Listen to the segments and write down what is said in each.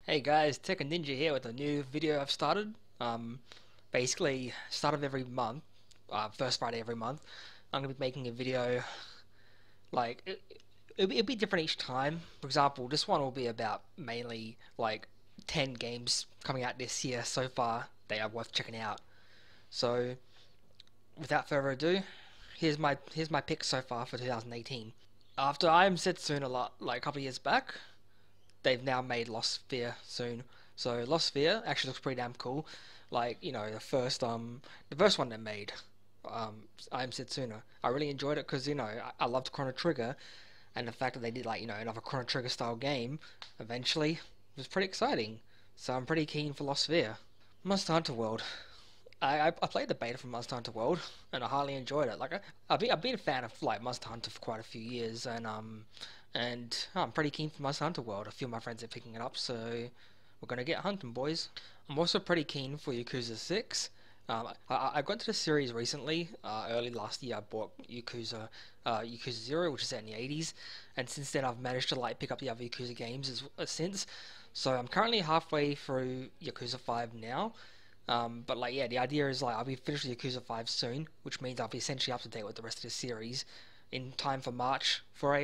Hey guys, Tech and Ninja here with a new video I've started. Basically, start of every month, first Friday every month, I'm gonna be making a video. Like it'll be different each time. For example, this one will be about mainly like 10 games coming out this year so far they are worth checking out. So without further ado, here's my picks so far for 2018. After I Am Said Soon a lot, like a couple of years back, they've now made Lost Sphere soon. So Lost Sphere actually looks pretty damn cool. Like the first one they made, I Am Setsuna. I really enjoyed it because I loved Chrono Trigger, and the fact that they did another Chrono Trigger style game eventually was pretty exciting. So I'm pretty keen for Lost Sphere. Monster Hunter World. I played the beta for Monster Hunter World and I highly enjoyed it. I've been a fan of like Monster Hunter for quite a few years, and I'm pretty keen for Monster Hunter World. A few of my friends are picking it up, so we're gonna get hunting, boys. I'm also pretty keen for Yakuza 6. I got into the series recently. Early last year, I bought Yakuza 0, which is set in the 80s, and since then I've managed to like pick up the other Yakuza games since. So I'm currently halfway through Yakuza 5 now. But like yeah, the idea is like I'll be finished with Yakuza 5 soon, which means I'll be essentially up to date with the rest of the series in time for March for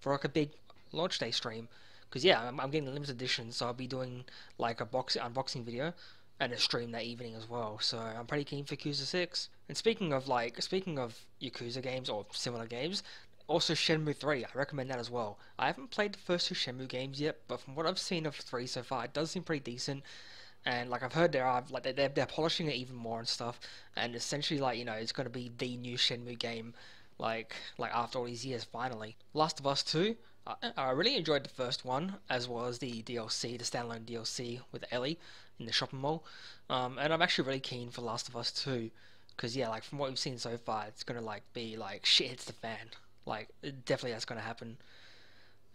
like a big launch day stream. Because yeah, I'm getting the limited edition, so I'll be doing like a unboxing video and a stream that evening as well. So I'm pretty keen for Yakuza 6. And speaking of Yakuza games or similar games, also Shenmue 3, I recommend that as well. I haven't played the first two Shenmue games yet, but from what I've seen of 3 so far, it does seem pretty decent. And like I've heard they're polishing it even more and stuff, and essentially it's going to be the new Shenmue game, like after all these years finally. Last of Us 2, I really enjoyed the first one as well as the DLC, the standalone DLC with Ellie in the shopping mall, and I'm actually really keen for Last of Us 2, because yeah, like from what we've seen so far, it's gonna like be like shit hits the fan, like definitely that's gonna happen.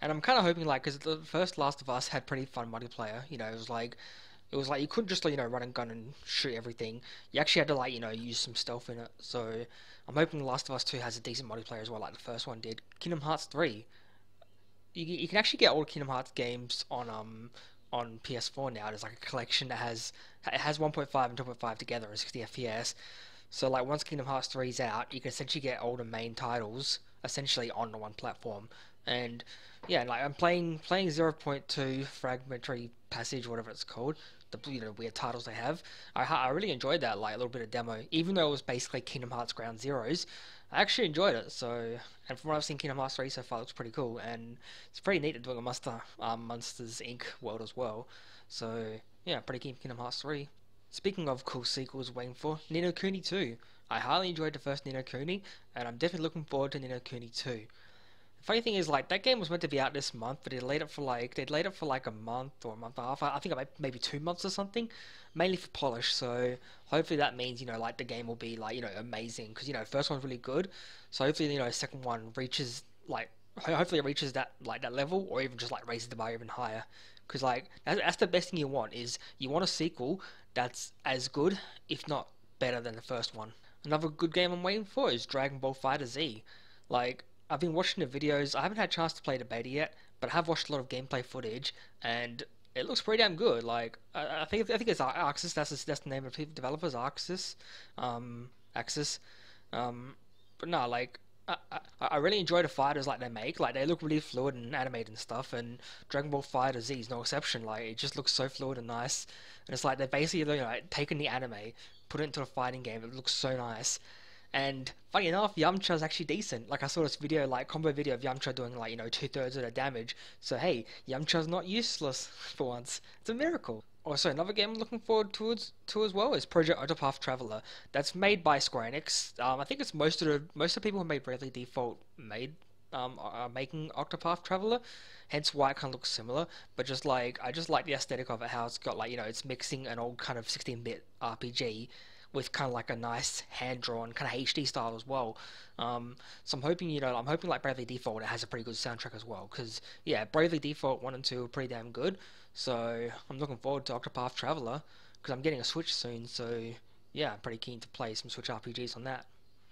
And I'm kind of hoping like because the first Last of Us had pretty fun multiplayer, it was like you couldn't just run and gun and shoot everything. You actually had to use some stealth in it. So I'm hoping The Last of Us 2 has a decent multiplayer as well, like the first one did. Kingdom Hearts 3. You can actually get all Kingdom Hearts games on PS4 now. There's like a collection that has 1.5 and 2.5 together at 60 FPS. So like once Kingdom Hearts 3 is out, you can essentially get all the main titles essentially on the one platform. And yeah, like I'm playing 0.2 Fragmentary Passage, whatever it's called, the weird titles they have. I really enjoyed that like a little bit of demo, even though it was basically Kingdom Hearts Ground Zeroes. I actually enjoyed it. So, and from what I've seen, Kingdom Hearts 3 so far looks pretty cool, and it's pretty neat to doing a Monsters Inc. world as well. So yeah, pretty keen for Kingdom Hearts 3. Speaking of cool sequels waiting for, Ni no Kuni 2. I highly enjoyed the first Ni no Kuni, and I'm definitely looking forward to Ni no Kuni 2. The funny thing is, like, that game was meant to be out this month, but they delayed it for like a month or a month and a half. I think maybe 2 months or something, mainly for polish. So hopefully that means like the game will be like amazing because first one's really good. So hopefully second one reaches like hopefully it reaches that level or even just like raises the bar even higher. Because like that's the best thing you want is you want a sequel that's as good, if not better than the first one. Another good game I'm waiting for is Dragon Ball Fighter Z. Like I've been watching the videos. I haven't had a chance to play the beta yet, but I have watched a lot of gameplay footage, and it looks pretty damn good. Like I think it's Arxis. That's the name of the developers. Axis. But no, like I really enjoy the fighters like they make. Like they look really fluid and animated and stuff. And Dragon Ball Fighter Z is no exception. Like it just looks so fluid and nice. And it's like they basically like, taken the anime, put it into a fighting game. It looks so nice. And funny enough, Yamcha's actually decent. Like I saw this video, like combo video of Yamcha doing like 2/3 of the damage. So hey, Yamcha's not useless for once. It's a miracle. Also, another game I'm looking forward to as well is Project Octopath Traveler. That's made by Square Enix. I think it's most of the people who made Bravely Default are making Octopath Traveler. Hence why it kind of looks similar. But just like I just like the aesthetic of it, how it's got like it's mixing an old kind of 16-bit RPG with kind of like a nice hand-drawn kind of HD style as well. So I'm hoping like Bravely Default it has a pretty good soundtrack as well. Because yeah, Bravely Default 1 and 2 are pretty damn good. So I'm looking forward to Octopath Traveler because I'm getting a Switch soon. So yeah, I'm pretty keen to play some Switch RPGs on that.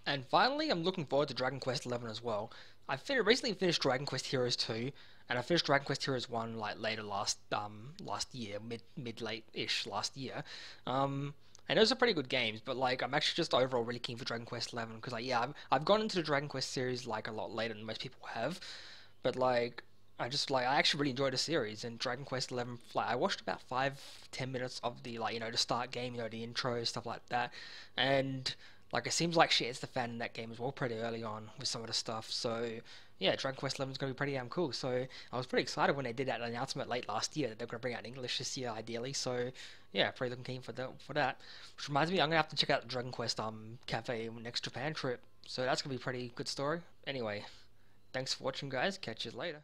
And finally, I'm looking forward to Dragon Quest XI as well. Recently finished Dragon Quest Heroes 2, and I finished Dragon Quest Heroes 1 like later last year, mid late ish last year. And those are pretty good games, but like I'm actually just overall really keen for Dragon Quest 11 because like yeah, I've gone into the Dragon Quest series like a lot later than most people have, but like I actually really enjoyed the series, and Dragon Quest 11, like I watched about 5-10 minutes of the like the start game, the intro stuff like that, and like it seems like shit is the fan in that game as well pretty early on with some of the stuff. So yeah, Dragon Quest 11 is going to be pretty damn cool. So I was pretty excited when they did that announcement late last year that they're going to bring out English this year ideally. So yeah, pretty looking keen for that. Which reminds me, I'm gonna have to check out the Dragon Quest cafe next Japan trip. So that's gonna be a pretty good story. Anyway, thanks for watching, guys. Catch you later.